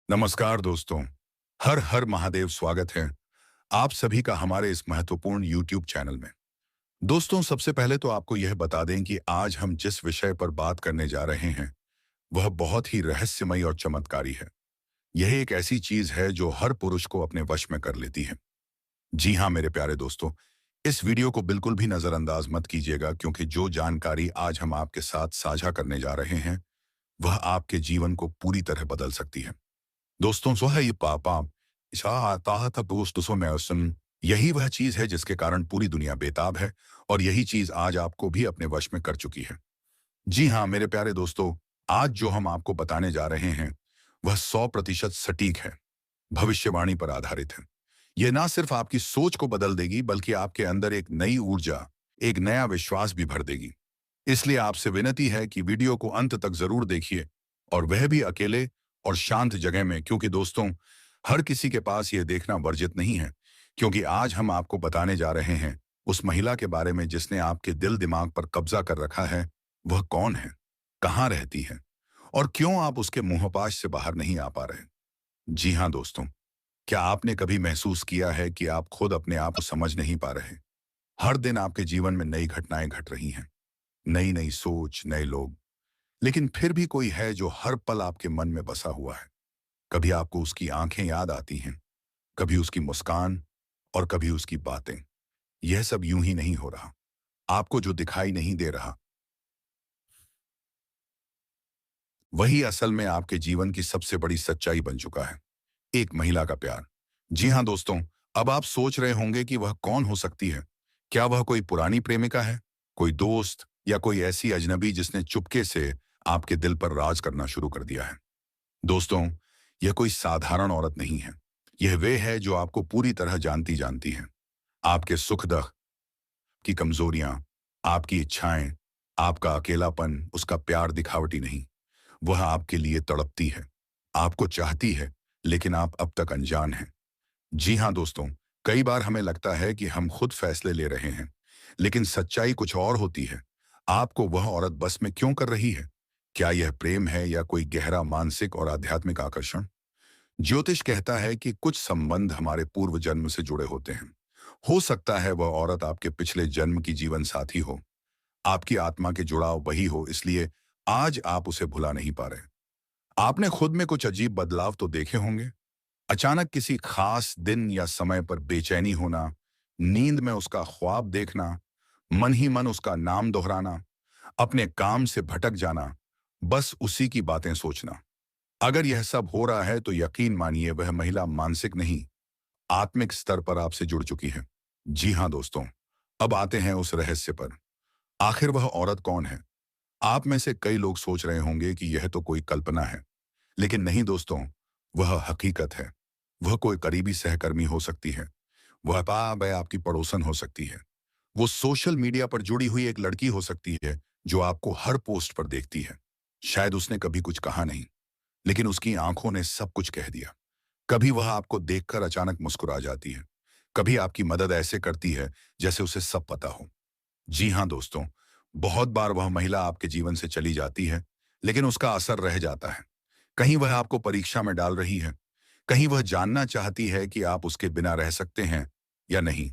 नमस्कार दोस्तों। हर हर महादेव। स्वागत है आप सभी का हमारे इस महत्वपूर्ण YouTube चैनल में। दोस्तों, सबसे पहले तो आपको यह बता दें कि आज हम जिस विषय पर बात करने जा रहे हैं वह बहुत ही रहस्यमयी और चमत्कारी है। यह एक ऐसी चीज है जो हर पुरुष को अपने वश में कर लेती है। जी हाँ मेरे प्यारे दोस्तों, इस वीडियो को बिल्कुल भी नजरअंदाज मत कीजिएगा, क्योंकि जो जानकारी आज हम आपके साथ साझा करने जा रहे हैं वह आपके जीवन को पूरी तरह बदल सकती है। दोस्तों, सो है ये पापा इशा आता था दोस्तों सो मैं सुन। यही वह चीज है जिसके कारण पूरी दुनिया बेताब है, और यही चीज आज आपको भी अपने वश में कर चुकी है। जी हाँ मेरे प्यारे दोस्तों, आज जो हम आपको बताने जा रहे हैं वह 100% सटीक है, भविष्यवाणी पर आधारित है। यह ना सिर्फ आपकी सोच को बदल देगी बल्कि आपके अंदर एक नई ऊर्जा, एक नया विश्वास भी भर देगी। इसलिए आपसे विनती है कि वीडियो को अंत तक जरूर देखिए, और वह भी अकेले और शांत जगह में, क्योंकि दोस्तों हर किसी के पास यह देखना वर्जित नहीं है। क्योंकि आज हम आपको बताने जा रहे हैं उस महिला के बारे में जिसने आपके दिल दिमाग पर कब्जा कर रखा है। वह कौन है, कहाँ रहती है, और क्यों आप उसके मुंहपाश से बाहर नहीं आ पा रहे। जी हाँ दोस्तों, क्या आपने कभी महसूस किया है कि आप खुद अपने आप को समझ नहीं पा रहे। हर दिन आपके जीवन में नई घटनाएं घट रही हैं, नई नई सोच, नए लोग, लेकिन फिर भी कोई है जो हर पल आपके मन में बसा हुआ है। कभी आपको उसकी आंखें याद आती हैं, कभी उसकी मुस्कान, और कभी उसकी बातें। यह सब यूं ही नहीं हो रहा। आपको जो दिखाई नहीं दे रहा वही असल में आपके जीवन की सबसे बड़ी सच्चाई बन चुका है। एक महिला का प्यार। जी हाँ दोस्तों, अब आप सोच रहे होंगे कि वह कौन हो सकती है। क्या वह कोई पुरानी प्रेमिका है, कोई दोस्त, या कोई ऐसी अजनबी जिसने चुपके से आपके दिल पर राज करना शुरू कर दिया है। दोस्तों, यह कोई साधारण औरत नहीं है। यह वे है जो आपको पूरी तरह जानती जानती है। आपके सुख दुख की कमजोरियां, आपकी इच्छाएं, आपका अकेलापन, उसका प्यार दिखावटी नहीं। वह आपके लिए तड़पती है, आपको चाहती है, लेकिन आप अब तक अनजान हैं। जी हाँ दोस्तों, कई बार हमें लगता है कि हम खुद फैसले ले रहे हैं, लेकिन सच्चाई कुछ और होती है। आपको वह औरत बस में क्यों कर रही है? क्या यह प्रेम है या कोई गहरा मानसिक और आध्यात्मिक आकर्षण? ज्योतिष कहता है कि कुछ संबंध हमारे पूर्व जन्म से जुड़े होते हैं। हो सकता है वह औरत आपके पिछले जन्म की जीवन साथी हो, आपकी आत्मा के जुड़ाव वही हो, इसलिए आज आप उसे भुला नहीं पा रहे। आपने खुद में कुछ अजीब बदलाव तो देखे होंगे। अचानक किसी खास दिन या समय पर बेचैनी होना, नींद में उसका ख्वाब देखना, मन ही मन उसका नाम दोहराना, अपने काम से भटक जाना, बस उसी की बातें सोचना। अगर यह सब हो रहा है तो यकीन मानिए वह महिला मानसिक नहीं, आत्मिक स्तर पर आपसे जुड़ चुकी है। जी हाँ दोस्तों, अब आते हैं उस रहस्य पर। आखिर वह औरत कौन है? आप में से कई लोग सोच रहे होंगे कि यह तो कोई कल्पना है, लेकिन नहीं दोस्तों, वह हकीकत है। वह कोई करीबी सहकर्मी हो सकती है, वह वह आपकी पड़ोसन हो सकती है, वो सोशल मीडिया पर जुड़ी हुई एक लड़की हो सकती है जो आपको हर पोस्ट पर देखती है। शायद उसने कभी कुछ कहा नहीं, लेकिन उसकी आंखों ने सब कुछ कह दिया। कभी वह आपको देखकर अचानक मुस्कुरा जाती है, कभी आपकी मदद ऐसे करती है जैसे उसे सब पता हो। जी हाँ दोस्तों, बहुत बार वह महिला आपके जीवन से चली जाती है, लेकिन उसका असर रह जाता है। कहीं वह आपको परीक्षा में डाल रही है, कहीं वह जानना चाहती है कि आप उसके बिना रह सकते हैं या नहीं।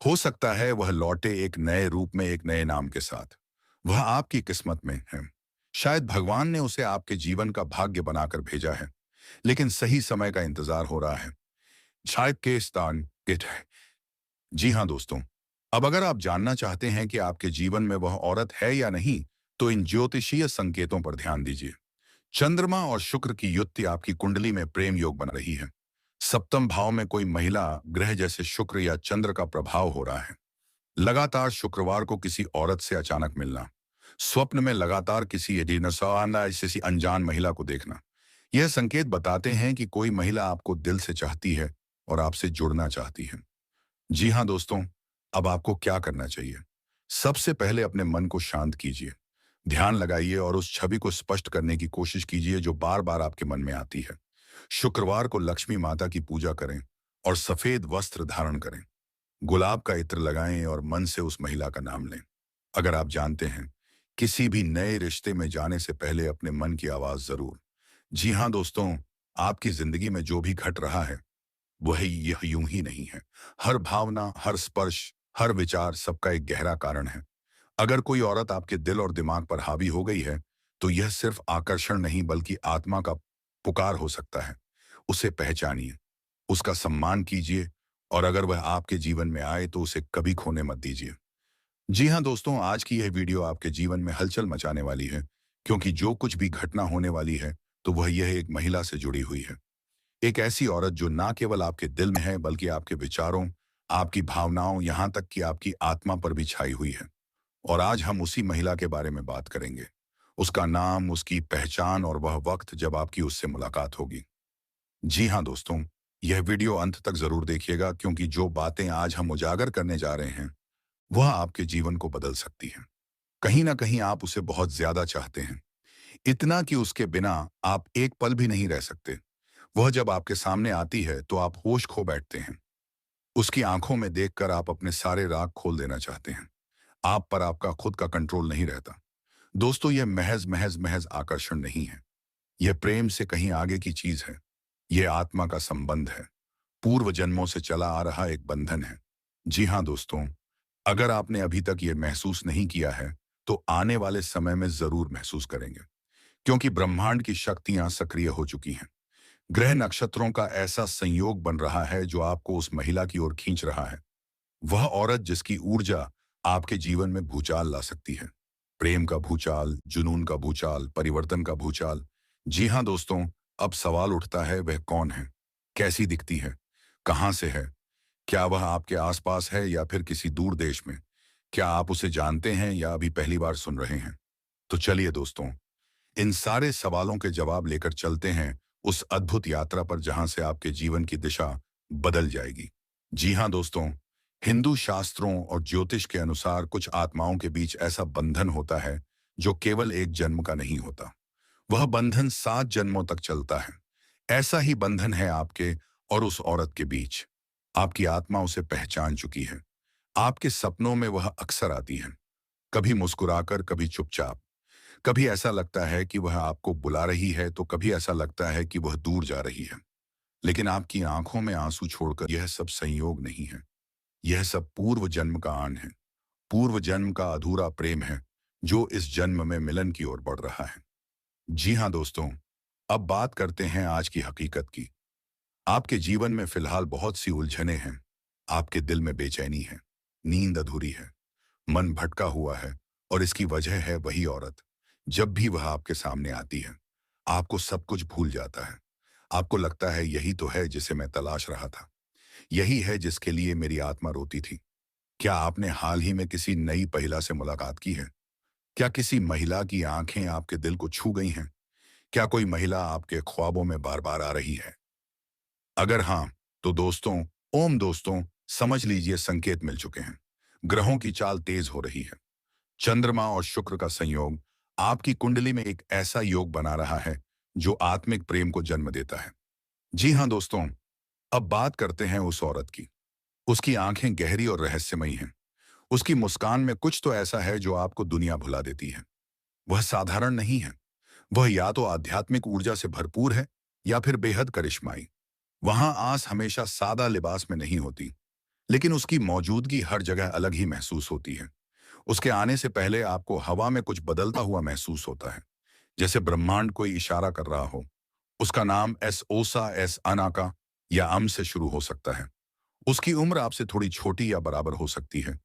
हो सकता है वह लौटे एक नए रूप में, एक नए नाम के साथ। वह आपकी किस्मत में है। शायद भगवान ने उसे आपके जीवन का भाग्य बनाकर भेजा है, लेकिन सही समय का इंतजार हो रहा है। शायद के स्थान किट है। जी हाँ दोस्तों, अब अगर आप जानना चाहते हैं कि आपके जीवन में वह औरत है या नहीं, तो इन ज्योतिषीय संकेतों पर ध्यान दीजिए। चंद्रमा और शुक्र की युति आपकी कुंडली में प्रेम योग बना रही है। सप्तम भाव में कोई महिला ग्रह जैसे शुक्र या चंद्र का प्रभाव हो रहा है। लगातार शुक्रवार को किसी औरत से अचानक मिलना, स्वप्न में लगातार किसी किसी अनजान महिला को देखना, यह संकेत बताते हैं कि कोई महिला आपको दिल से चाहती है और आपसे जुड़ना चाहती है। जी हाँ दोस्तों, अब आपको क्या करना चाहिए? सबसे पहले अपने मन को शांत कीजिए, ध्यान लगाइए और उस छवि को स्पष्ट करने की कोशिश कीजिए जो बार बार आपके मन में आती है। शुक्रवार को लक्ष्मी माता की पूजा करें और सफेद वस्त्र धारण करें। गुलाब का इत्र लगाएं और मन से उस महिला का नाम लें। अगर आप जानते हैं, किसी भी नए रिश्ते में जाने से पहले अपने मन की आवाज जरूर। जी हाँ दोस्तों, आपकी जिंदगी में जो भी घट रहा है वही यह यूं ही नहीं है। हर भावना, हर स्पर्श, हर विचार सबका एक गहरा कारण है। अगर कोई औरत आपके दिल और दिमाग पर हावी हो गई है, तो यह सिर्फ आकर्षण नहीं बल्कि आत्मा का पुकार हो सकता है। उसे पहचानिए, उसका सम्मान कीजिए और अगर वह आपके जीवन में आए तो उसे कभी खोने मत दीजिए। जी हाँ दोस्तों, आज की यह वीडियो आपके जीवन में हलचल मचाने वाली है, क्योंकि जो कुछ भी घटना होने वाली है, तो वह यह एक महिला से जुड़ी हुई है। एक ऐसी औरत जो ना केवल आपके दिल में है बल्कि आपके विचारों, आपकी भावनाओं, यहाँ तक कि आपकी आत्मा पर भी छाई हुई है। और आज हम उसी महिला के बारे में बात करेंगे। उसका नाम, उसकी पहचान और वह वक्त जब आपकी उससे मुलाकात होगी। जी हाँ दोस्तों, यह वीडियो अंत तक जरूर देखिएगा, क्योंकि जो बातें आज हम उजागर करने जा रहे हैं वह आपके जीवन को बदल सकती हैं। कहीं ना कहीं आप उसे बहुत ज्यादा चाहते हैं, इतना कि उसके बिना आप एक पल भी नहीं रह सकते। वह जब आपके सामने आती है तो आप होश खो बैठते हैं। उसकी आंखों में देखकर आप अपने सारे राग खोल देना चाहते हैं। आप पर आपका खुद का कंट्रोल नहीं रहता। दोस्तों, यह महज महज महज आकर्षण नहीं है। यह प्रेम से कहीं आगे की चीज है। यह आत्मा का संबंध है। पूर्व जन्मों से चला आ रहा एक बंधन है। जी हाँ दोस्तों, अगर आपने अभी तक यह महसूस नहीं किया है, तो आने वाले समय में जरूर महसूस करेंगे, क्योंकि ब्रह्मांड की शक्तियां सक्रिय हो चुकी हैं। ग्रह नक्षत्रों का ऐसा संयोग बन रहा है जो आपको उस महिला की ओर खींच रहा है। वह औरत जिसकी ऊर्जा आपके जीवन में भूचाल ला सकती है। प्रेम का भूचाल, जुनून का भूचाल, परिवर्तन का भूचाल। जी हाँ दोस्तों, अब सवाल उठता है, वह कौन है, कैसी दिखती है, कहाँ से है, क्या वह आपके आसपास है या फिर किसी दूर देश में? क्या आप उसे जानते हैं या अभी पहली बार सुन रहे हैं? तो चलिए दोस्तों, इन सारे सवालों के जवाब लेकर चलते हैं उस अद्भुत यात्रा पर जहां से आपके जीवन की दिशा बदल जाएगी। जी हाँ दोस्तों, हिंदू शास्त्रों और ज्योतिष के अनुसार कुछ आत्माओं के बीच ऐसा बंधन होता है जो केवल एक जन्म का नहीं होता। वह बंधन 7 जन्मों तक चलता है। ऐसा ही बंधन है आपके और उस औरत के बीच। आपकी आत्मा उसे पहचान चुकी है। आपके सपनों में वह अक्सर आती है, कभी मुस्कुराकर, कभी चुपचाप। कभी ऐसा लगता है कि वह आपको बुला रही है, तो कभी ऐसा लगता है कि वह दूर जा रही है। लेकिन आपकी आंखों में आंसू छोड़कर यह सब संयोग नहीं है। यह सब पूर्व जन्म का आन है। पूर्व जन्म का अधूरा प्रेम है जो इस जन्म में मिलन की ओर बढ़ रहा है। जी हाँ दोस्तों, अब बात करते हैं आज की हकीकत की। आपके जीवन में फिलहाल बहुत सी उलझनें हैं। आपके दिल में बेचैनी है, नींद अधूरी है, मन भटका हुआ है, और इसकी वजह है वही औरत। जब भी वह आपके सामने आती है, आपको सब कुछ भूल जाता है। आपको लगता है यही तो है जिसे मैं तलाश रहा था, यही है जिसके लिए मेरी आत्मा रोती थी। क्या आपने हाल ही में किसी नई महिला से मुलाकात की है? क्या किसी महिला की आंखें आपके दिल को छू गई हैं? क्या कोई महिला आपके ख्वाबों में बार बार आ रही है? अगर हाँ, तो दोस्तों, ओम दोस्तों, समझ लीजिए संकेत मिल चुके हैं। ग्रहों की चाल तेज हो रही है। चंद्रमा और शुक्र का संयोग आपकी कुंडली में एक ऐसा योग बना रहा है जो आत्मिक प्रेम को जन्म देता है। जी हाँ दोस्तों, अब बात करते हैं उस औरत की। उसकी आंखें गहरी और रहस्यमयी हैं। उसकी मुस्कान में कुछ तो ऐसा है जो आपको दुनिया भुला देती है। वह साधारण नहीं है। वह या तो आध्यात्मिक ऊर्जा से भरपूर है या फिर बेहद करिश्माई। वहां आस हमेशा सादा लिबास में नहीं होती, लेकिन उसकी मौजूदगी हर जगह अलग ही महसूस होती है। उसके आने से पहले आपको हवा में कुछ बदलता हुआ महसूस होता है, जैसे ब्रह्मांड कोई इशारा कर रहा हो। उसका नाम एस ओसा, एस अनाका या अम से शुरू हो सकता है। उसकी उम्र आपसे थोड़ी छोटी या बराबर हो सकती है।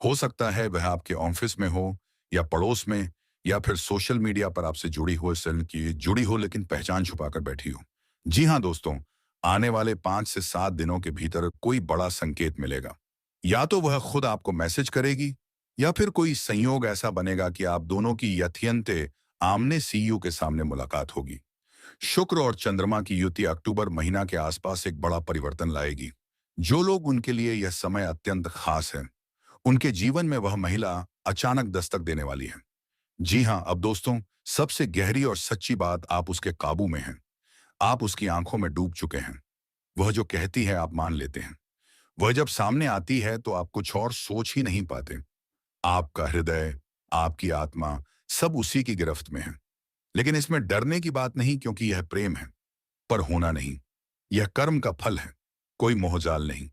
हो सकता है वह आपके ऑफिस में हो या पड़ोस में, या फिर सोशल मीडिया पर आपसे जुड़ी हो लेकिन पहचान छुपाकर बैठी हो। जी हाँ दोस्तों, आने वाले 5 से 7 दिनों के भीतर कोई बड़ा संकेत मिलेगा। या तो वह खुद आपको मैसेज करेगी, या फिर कोई संयोग ऐसा बनेगा कि आप दोनों की यथयंते आमने सीयू के सामने मुलाकात होगी। शुक्र और चंद्रमा की युति अक्टूबर महीना के आसपास एक बड़ा परिवर्तन लाएगी। जो लोग उनके लिए यह समय अत्यंत खास है, उनके जीवन में वह महिला अचानक दस्तक देने वाली है। जी हाँ, अब दोस्तों, सबसे गहरी और सच्ची बात, आप उसके काबू में हैं। आप उसकी आंखों में डूब चुके हैं। वह जो कहती है आप मान लेते हैं। वह जब सामने आती है तो आप कुछ और सोच ही नहीं पाते। आपका हृदय, आपकी आत्मा, सब उसी की गिरफ्त में है। लेकिन इसमें डरने की बात नहीं, क्योंकि यह प्रेम है। पर होना नहीं। यह कर्म का फल है, कोई मोहजाल नहीं।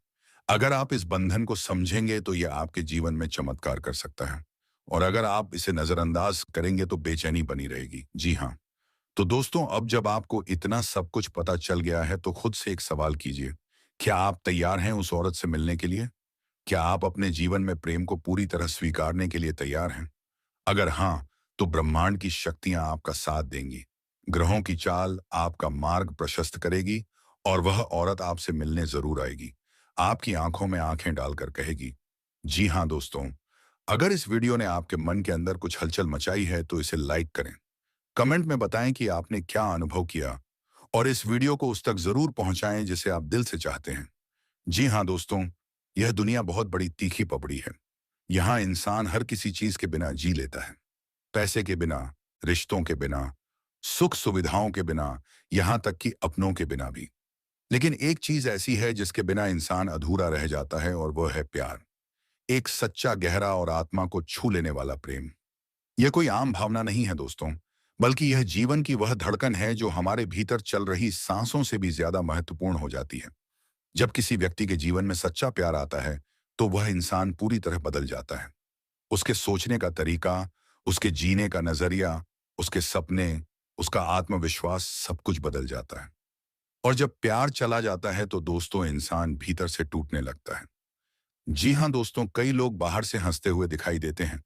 अगर आप इस बंधन को समझेंगे तो यह आपके जीवन में चमत्कार कर सकता है, और अगर आप इसे नजरअंदाज करेंगे तो बेचैनी बनी रहेगी। जी हाँ। तो दोस्तों, अब जब आपको इतना सब कुछ पता चल गया है तो खुद से एक सवाल कीजिए। क्या आप तैयार हैं उस औरत से मिलने के लिए? क्या आप अपने जीवन में प्रेम को पूरी तरह स्वीकारने के लिए तैयार हैं? अगर हाँ, तो ब्रह्मांड की शक्तियां आपका साथ देंगी। ग्रहों की चाल आपका मार्ग प्रशस्त करेगी, और वह औरत आपसे मिलने जरूर आएगी। आपकी आंखों में आंखें डालकर कहेगी, जी हाँ दोस्तों। अगर इस वीडियो ने आपके मन के अंदर कुछ हलचल मचाई है तो इसे लाइक करें। कमेंट में बताएं कि आपने क्या अनुभव किया, और इस वीडियो को उस तक जरूर पहुंचाएं जिसे आप दिल से चाहते हैं। जी हाँ दोस्तों, यह दुनिया बहुत बड़ी तीखी पपड़ी है। यहाँ इंसान हर किसी चीज के बिना जी लेता है। पैसे के बिना, रिश्तों के बिना, सुख सुविधाओं के बिना, यहाँ तक कि अपनों के बिना भी। लेकिन एक चीज ऐसी है जिसके बिना इंसान अधूरा रह जाता है, और वह है प्यार। एक सच्चा, गहरा और आत्मा को छू लेने वाला प्रेम। यह कोई आम भावना नहीं है दोस्तों, बल्कि यह जीवन की वह धड़कन है जो हमारे भीतर चल रही सांसों से भी ज्यादा महत्वपूर्ण हो जाती है। जब किसी व्यक्ति के जीवन में सच्चा प्यार आता है तो वह इंसान पूरी तरह बदल जाता है। उसके सोचने का तरीका, उसके जीने का नजरिया, उसके सपने, उसका आत्मविश्वास, सब कुछ बदल जाता है। और जब प्यार चला जाता है तो दोस्तों इंसान भीतर से टूटने लगता है। जी हाँ दोस्तों, कई लोग बाहर से हंसते हुए दिखाई देते हैं,